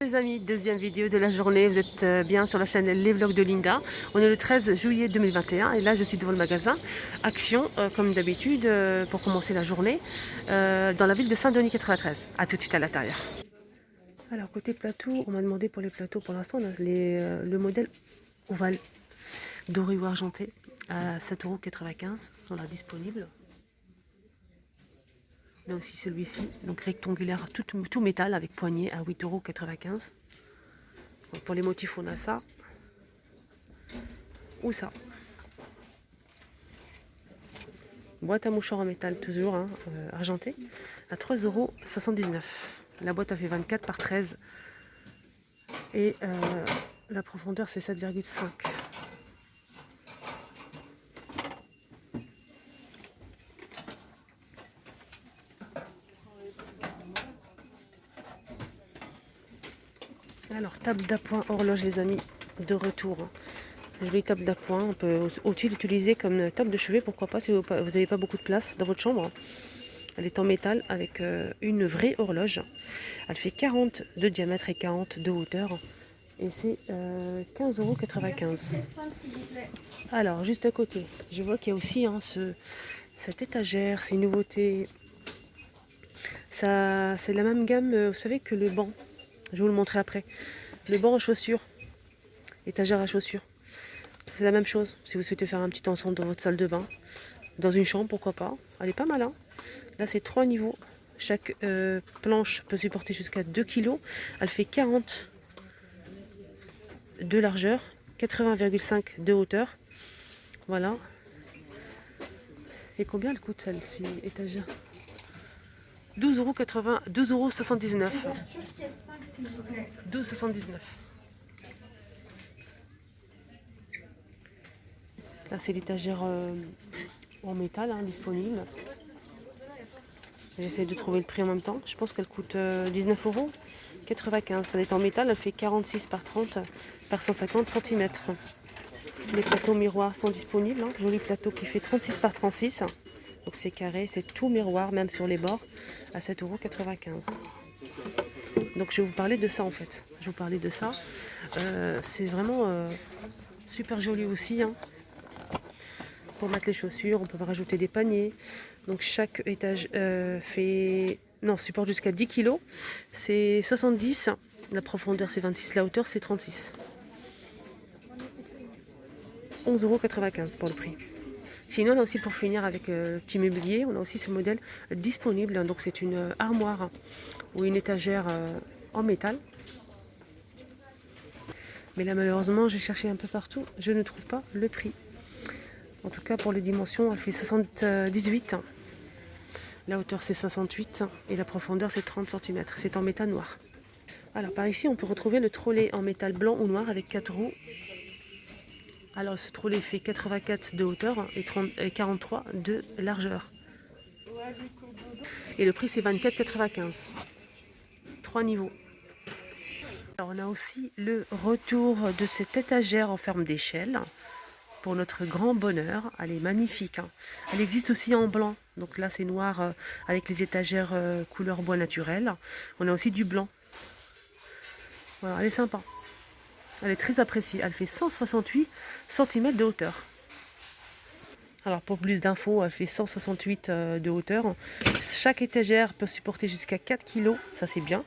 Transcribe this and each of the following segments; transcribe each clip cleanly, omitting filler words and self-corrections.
Les amis, deuxième vidéo de la journée, vous êtes bien sur la chaîne Les Vlogs de Linda. On est le 13 juillet 2021 et là je suis devant le magasin Action, comme d'habitude, pour commencer la journée, dans la ville de Saint-Denis 93. A tout de suite à l'intérieur. Alors côté plateau, on m'a demandé pour les plateaux, pour l'instant on a le modèle ovale doré ou argenté à 7,95 €, on l'a disponible. Là aussi celui-ci, donc rectangulaire, tout métal avec poignée à 8,95 €. Pour les motifs, on a ça ou ça. Boîte à mouchoirs en métal, toujours argenté, à 3,79 €. La boîte a fait 24 par 13 et la profondeur c'est 7,5 €. Alors, table d'appoint horloge, les amis, de retour. Jolie table d'appoint, on peut aussi l'utiliser comme table de chevet, pourquoi pas, si vous n'avez pas beaucoup de place dans votre chambre. Elle est en métal avec une vraie horloge. Elle fait 40 de diamètre et 40 de hauteur. Et c'est 15,95 €. Alors, juste à côté, je vois qu'il y a aussi cette étagère, c'est une nouveauté. Ça, c'est la même gamme, vous savez, que le banc. Je vais vous le montrer après. Le banc à chaussures, étagère à chaussures. C'est la même chose. Si vous souhaitez faire un petit ensemble dans votre salle de bain, dans une chambre, pourquoi pas. Elle est pas mal, hein. Là, c'est 3 niveaux. Chaque planche peut supporter jusqu'à 2 kg. Elle fait 40 de largeur, 80,5 de hauteur. Voilà. Et combien elle coûte celle-ci, étagère? 12,79 €. 12,79 €. Là, c'est l'étagère en métal, disponible. J'essaie de trouver le prix en même temps. Je pense qu'elle coûte 19,95 €. Elle est en métal, elle fait 46 par 30 par 150 cm. Les plateaux miroirs sont disponibles. Joli plateau qui fait 36 par 36. Donc c'est carré, c'est tout miroir, même sur les bords, à 7,95 €. Donc je vais vous parler de ça en fait. Je vais vous parler de ça. C'est vraiment super joli aussi. Pour mettre les chaussures, on peut rajouter des paniers. Donc chaque étage supporte jusqu'à 10 kg. C'est 70. La profondeur c'est 26, la hauteur c'est 36. 11,95 € pour le prix. Sinon, on a aussi, pour finir avec le petit mobilier, on a aussi ce modèle disponible. Donc c'est une armoire ou une étagère en métal. Mais là, malheureusement, j'ai cherché un peu partout, je ne trouve pas le prix. En tout cas, pour les dimensions, elle fait 78. La hauteur, c'est 68 et la profondeur, c'est 30 cm. C'est en métal noir. Alors, par ici, on peut retrouver le trolley en métal blanc ou noir avec 4 roues. Alors, ce trolley fait 84 de hauteur et 43 de largeur. Et le prix, c'est 24,95 €. 3 niveaux. Alors, on a aussi le retour de cette étagère en forme d'échelle. Pour notre grand bonheur, elle est magnifique. Elle existe aussi en blanc. Donc là, c'est noir avec les étagères couleur bois naturel. On a aussi du blanc. Voilà, elle est sympa. Elle est très appréciée. Elle fait 168 cm de hauteur. Alors pour plus d'infos, elle fait 168 de hauteur. Chaque étagère peut supporter jusqu'à 4 kg. Ça, c'est bien.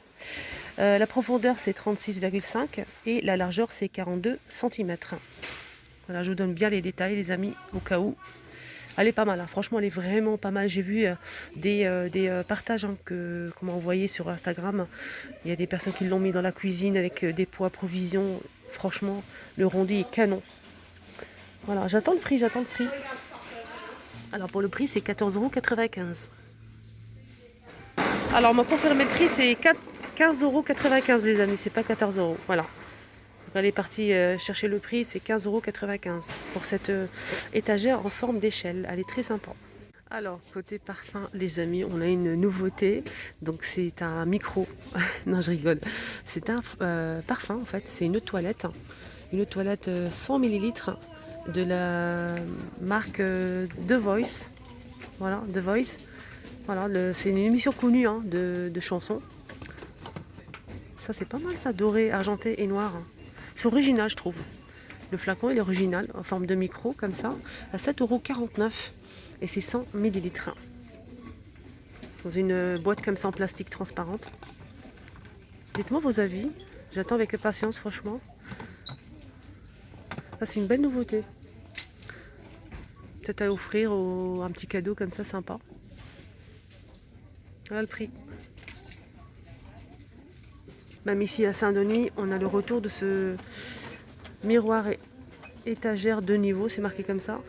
La profondeur, c'est 36,5 et la largeur, c'est 42 cm. Voilà, je vous donne bien les détails, les amis, au cas où. Elle est pas mal, franchement, elle est vraiment pas mal. J'ai vu des partages qu'on m'a envoyés sur Instagram. Il y a des personnes qui l'ont mis dans la cuisine avec des pots à provisions. Franchement, le rondi est canon. Voilà, j'attends le prix. Alors pour le prix, c'est 14,95 €. Alors on m'a confirmé le prix, c'est 15,95 € les amis, c'est pas 14 €. Voilà. Elle est partie chercher le prix, c'est 15,95 € pour cette étagère en forme d'échelle. Elle est très sympa. Alors, côté parfum, les amis, on a une nouveauté. Donc, c'est un micro. Non, je rigole. C'est un parfum, en fait. C'est une toilette. Une toilette 100 ml de la marque The Voice. Voilà, The Voice. Voilà, c'est une émission connue de chansons. Ça c'est pas mal ça, doré, argenté et noir. C'est original je trouve. Le flacon il est original, en forme de micro comme ça, à 7,49 € et c'est 100 ml. Dans une boîte comme ça en plastique transparente. Dites-moi vos avis, j'attends avec impatience franchement. Ah, c'est une belle nouveauté. Peut-être à offrir un petit cadeau comme ça sympa. Voilà le prix. Même ici à Saint-Denis, on a le retour de ce miroir et étagère de niveau, c'est marqué comme ça.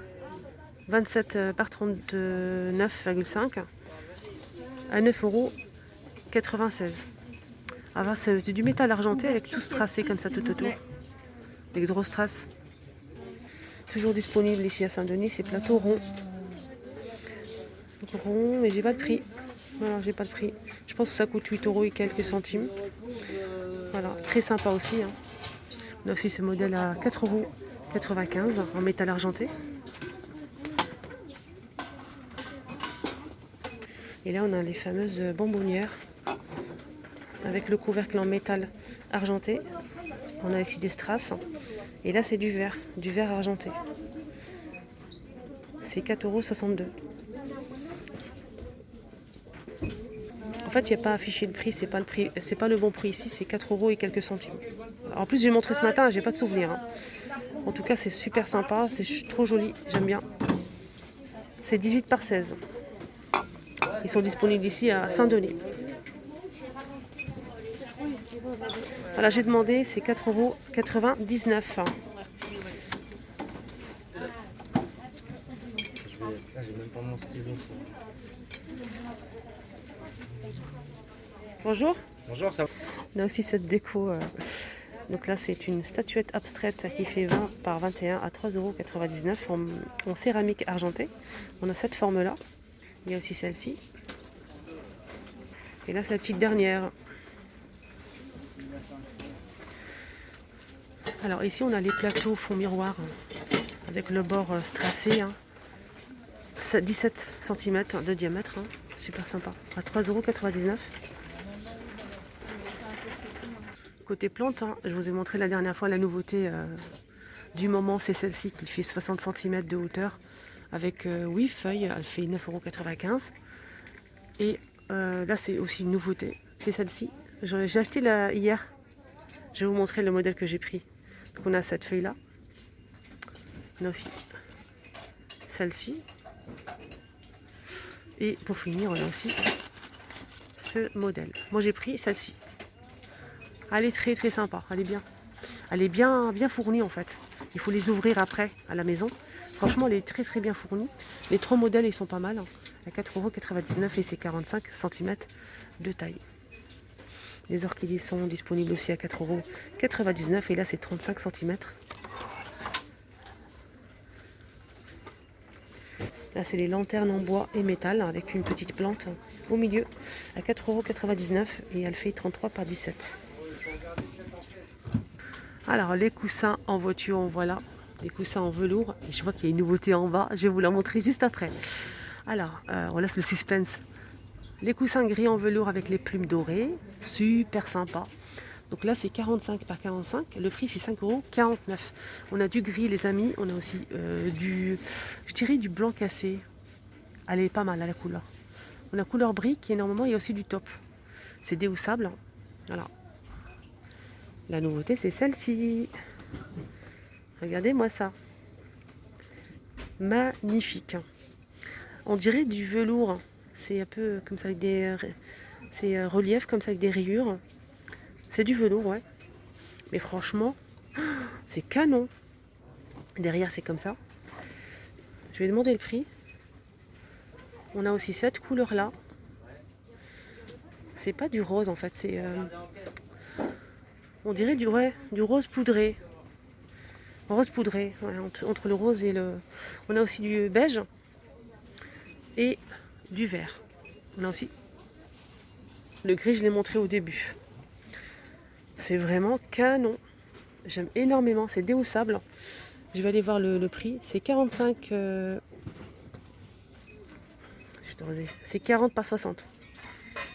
27 par 39,5 à 9,96 €. Ah bah, c'est du métal argenté avec tout strassé comme ça tout autour. Les grosses strass. Toujours disponible ici à Saint-Denis, c'est plateau rond. Donc rond, mais j'ai pas de prix. Voilà, j'ai pas de prix. Je pense que ça coûte 8 € et quelques centimes. Voilà, très sympa aussi. Hein. On a aussi ce modèle à 4,95 € en métal argenté. Et là, on a les fameuses bonbonnières avec le couvercle en métal argenté. On a ici des strass. Et là, c'est du verre argenté. C'est 4,62 €. En fait, il n'y a pas affiché le prix, c'est pas le bon prix ici, c'est 4 € et quelques centimes. En plus, j'ai montré ce matin, j'ai pas de souvenir. Hein. En tout cas, c'est super sympa, c'est trop joli, j'aime bien. C'est 18 par 16. Ils sont disponibles ici à Saint-Denis. Voilà, j'ai demandé, c'est 4,99 €. J'ai même pas mon stylo. Bonjour. Bonjour, ça va? On a aussi cette déco. Donc là, c'est une statuette abstraite qui fait 20 par 21 à 3,99 € en céramique argentée. On a cette forme-là. Il y a aussi celle-ci. Et là, c'est la petite dernière. Alors ici, on a les plateaux fond miroir avec le bord strassé. 17 cm de diamètre. Super sympa. À 3,99 €. Côté plante, je vous ai montré la dernière fois la nouveauté du moment, c'est celle-ci qui fait 60 cm de hauteur avec 8 feuilles, elle fait 9,95 €. Et là c'est aussi une nouveauté, c'est celle-ci. J'ai acheté hier, je vais vous montrer le modèle que j'ai pris. Donc on a cette feuille-là, on a aussi celle-ci. Et pour finir, on a aussi ce modèle. Moi j'ai pris celle-ci. Elle est très très sympa, elle est bien fournie en fait. Il faut les ouvrir après à la maison. Franchement, elle est très très bien fournie. Les 3 modèles, ils sont pas mal. À 4,99 € et c'est 45 cm de taille. Les orchidées sont disponibles aussi à 4,99 € et là c'est 35 cm. Là c'est les lanternes en bois et métal avec une petite plante au milieu à 4,99 € et elle fait 33 par 17. Alors les coussins en voiture, voilà, les coussins en velours. Et je vois qu'il y a une nouveauté en bas, je vais vous la montrer juste après. Alors, on laisse le suspense. Les coussins gris en velours avec les plumes dorées, super sympa. Donc là c'est 45 par 45, le prix c'est 5,49 €. On a du gris les amis, on a aussi je dirais du blanc cassé. Elle est pas mal à la couleur. On a couleur brique et normalement il y a aussi du top. C'est déhoussable, voilà. La nouveauté, c'est celle-ci. Regardez-moi ça. Magnifique. On dirait du velours. C'est un peu comme ça avec c'est relief comme ça avec des rayures. C'est du velours, ouais. Mais franchement, c'est canon. Derrière, c'est comme ça. Je vais demander le prix. On a aussi cette couleur-là. C'est pas du rose en fait, c'est... on dirait du rose poudré. Rose poudré, ouais, entre le rose et le... On a aussi du beige et du vert. On a aussi le gris, je l'ai montré au début. C'est vraiment canon. J'aime énormément, c'est déhoussable. Je vais aller voir le prix. C'est 45... c'est 40 par 60.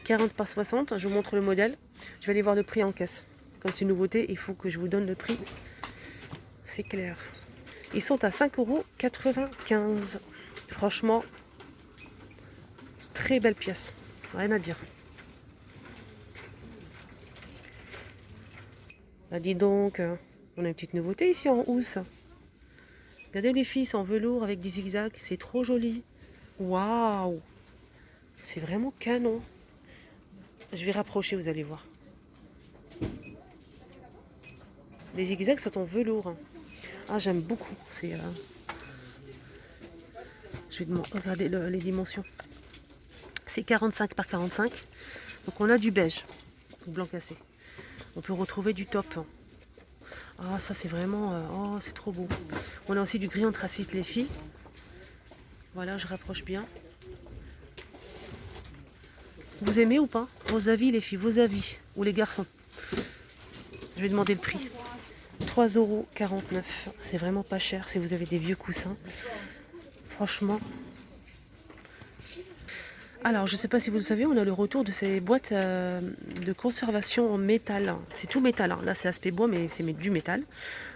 40 par 60, je vous montre le modèle. Je vais aller voir le prix en caisse. Comme c'est une nouveauté, il faut que je vous donne le prix. C'est clair. Ils sont à 5,95 €. Franchement, très belle pièce. Rien à dire. Bah dis donc, on a une petite nouveauté ici en housse. Regardez les filles, c'est en velours avec des zigzags. C'est trop joli. Waouh! C'est vraiment canon. Je vais rapprocher, vous allez voir. Les zigzags sont en velours. Ah, j'aime beaucoup. Je vais regarder les dimensions. C'est 45 par 45. Donc on a du beige, blanc cassé. On peut retrouver du top. Ah, ça c'est vraiment... oh, c'est trop beau. On a aussi du gris anthracite, les filles. Voilà, je rapproche bien. Vous aimez ou pas? Vos avis, les filles, vos avis. Ou les garçons. Je vais demander le prix. 3,49 €. C'est vraiment pas cher si vous avez des vieux coussins. Franchement. Alors, je ne sais pas si vous le savez, on a le retour de ces boîtes de conservation en métal. C'est tout métal. Là, c'est aspect bois, mais c'est du métal.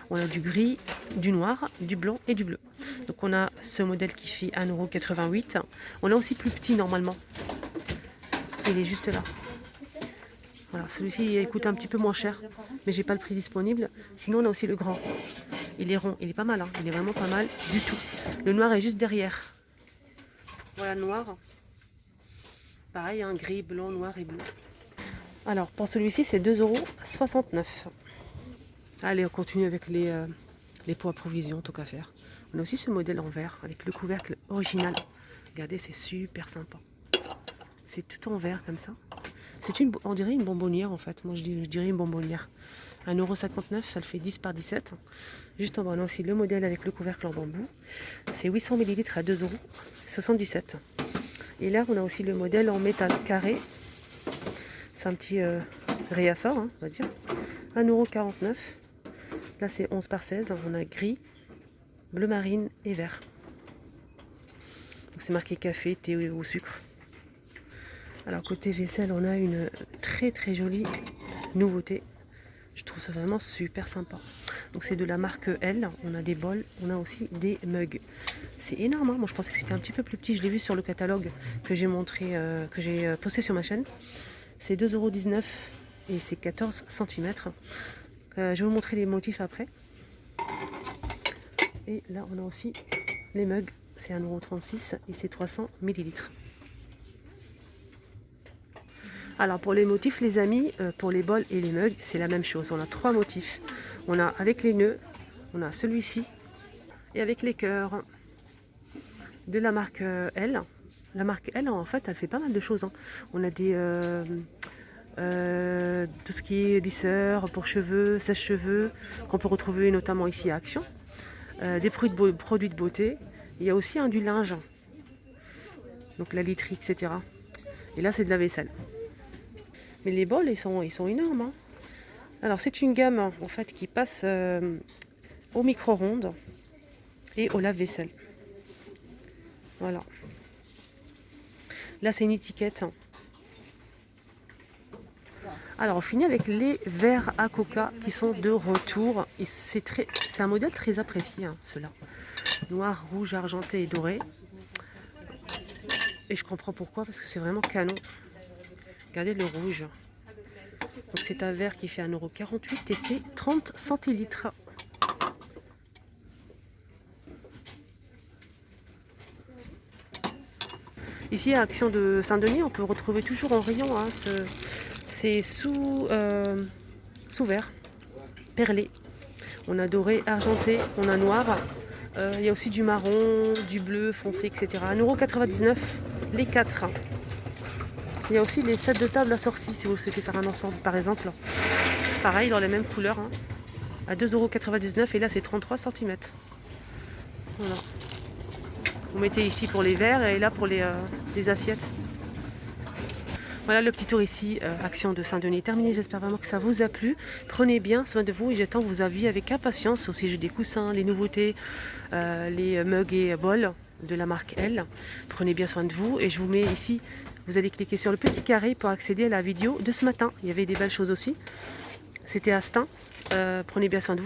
On a du gris, du noir, du blanc et du bleu. Donc, on a ce modèle qui fait 1,88 €. On a aussi plus petit normalement. Il est juste là. Voilà, celui-ci il coûte un petit peu moins cher, mais j'ai pas le prix disponible. Sinon, on a aussi le grand. Il est rond, il est pas mal. Il est vraiment pas mal du tout. Le noir est juste derrière. Voilà, noir. Pareil, gris, blanc, noir et bleu. Alors, pour celui-ci, c'est 2,69 €. Allez, on continue avec les pots à provision, tant qu'à faire. On a aussi ce modèle en verre, avec le couvercle original. Regardez, c'est super sympa. C'est tout en verre, comme ça. On dirait une bonbonnière, en fait. Moi, je dirais une bonbonnière. 1,59 €, ça le fait 10 par 17. Juste en bas, on a aussi le modèle avec le couvercle en bambou. C'est 800 ml à 2,77 €. Et là, on a aussi le modèle en métal carré. C'est un petit réassort, on va dire. 1,49 €. Là, c'est 11 par 16. On a gris, bleu marine et vert. Donc, c'est marqué café, thé au sucre. Alors, côté vaisselle, on a une très très jolie nouveauté. Je trouve ça vraiment super sympa. Donc, c'est de la marque L. On a des bols, on a aussi des mugs. C'est énorme, hein. Moi je pensais que c'était un petit peu plus petit. Je l'ai vu sur le catalogue que j'ai montré, que j'ai posté sur ma chaîne. C'est 2,19 € et c'est 14 cm. Je vais vous montrer les motifs après. Et là on a aussi les mugs. C'est 1,36 € et c'est 300 ml. Alors pour les motifs les amis, pour les bols et les mugs, c'est la même chose. On a 3 motifs. On a avec les nœuds, on a celui-ci et avec les cœurs. De la marque L. La marque L, en fait, elle fait pas mal de choses. On a tout ce qui est lisseur pour cheveux, sèche-cheveux, qu'on peut retrouver notamment ici à Action. Des produits de beauté. Il y a aussi du linge. Donc la literie, etc. Et là, c'est de la vaisselle. Mais les bols, ils sont énormes. Alors, c'est une gamme, en fait, qui passe au micro-ondes et au lave-vaisselle. Voilà. Là, c'est une étiquette. Alors, on finit avec les verres à coca qui sont de retour. Et c'est un modèle très apprécié, ceux-là. Noir, rouge, argenté et doré. Et je comprends pourquoi, parce que c'est vraiment canon. Regardez le rouge. Donc, c'est un verre qui fait 1,48 € et c'est 30 centilitres. Ici à Action de Saint-Denis, on peut retrouver toujours en rayon, c'est sous verre, perlé. On a doré, argenté, on a noir. Il y a aussi du marron, du bleu foncé, etc. 1,99 € les 4. Il y a aussi les sets de table assortis si vous souhaitez faire un ensemble par exemple. Pareil dans les mêmes couleurs, à 2,99 € et là c'est 33 cm. Voilà. Vous mettez ici pour les verres et là pour les assiettes. Voilà le petit tour ici, Action de Saint-Denis terminé. J'espère vraiment que ça vous a plu. Prenez bien soin de vous et j'attends vos avis avec impatience au sujet des coussins, les nouveautés, les mugs et bols de la marque L. Prenez bien soin de vous et je vous mets ici vous allez cliquer sur le petit carré pour accéder à la vidéo de ce matin. Il y avait des belles choses aussi. C'était à Stein. Prenez bien soin de vous.